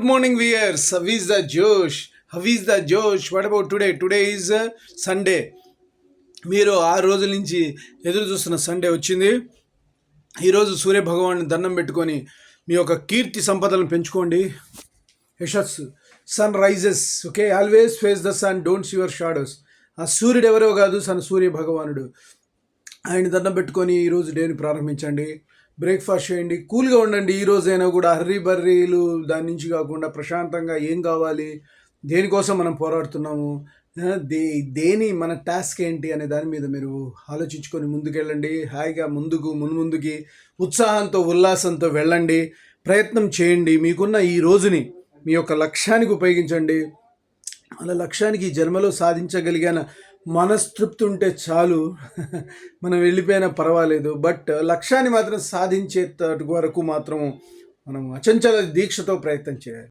Good morning, viewers. How is the Josh? How is the Josh? What about today? Today is Sunday. మీరు 6 రోజుల నుంచి ఎదురు చూస్తున్న Sunday వచ్చింది. ఈరోజు సూర్య భగవాన్ని దండం పెట్టుకొని మీ యొక్క కీర్తి సంపదలను పెంచుకోండి. యశస్ sun rises, okay, always face the sun, don't see your shadows. ఆ సూర్యుడు ఎవరో కాదు, సూర్య భగవానుడు. ఆయన దండం పెట్టుకొని ఈరోజు డేని ప్రారంభించండి. బ్రేక్ఫాస్ట్ చేయండి, కూల్గా ఉండండి. ఈ రోజైనా కూడా హర్రీ బర్రీలు దాని నుంచి కాకుండా ప్రశాంతంగా ఏం కావాలి, దేనికోసం మనం పోరాడుతున్నాము, దేని మన టాస్క్ ఏంటి అనే దాని మీద మీరు ఆలోచించుకొని ముందుకెళ్ళండి. హాయిగా ముందుకి ఉత్సాహంతో ఉల్లాసంతో వెళ్ళండి. ప్రయత్నం చేయండి. మీకున్న ఈ రోజుని మీ యొక్క లక్ష్యానికి ఉపయోగించండి. అలా లక్ష్యానికి ఈ జన్మలో సాధించగలిగిన మనస్తృప్తి ఉంటే చాలు. మనం వెళ్ళిపోయినా పర్వాలేదు, బట్ లక్ష్యాన్ని మాత్రం సాధించే వరకు మాత్రం మనం అచంచల దీక్షతో ప్రయత్నం చేయాలి.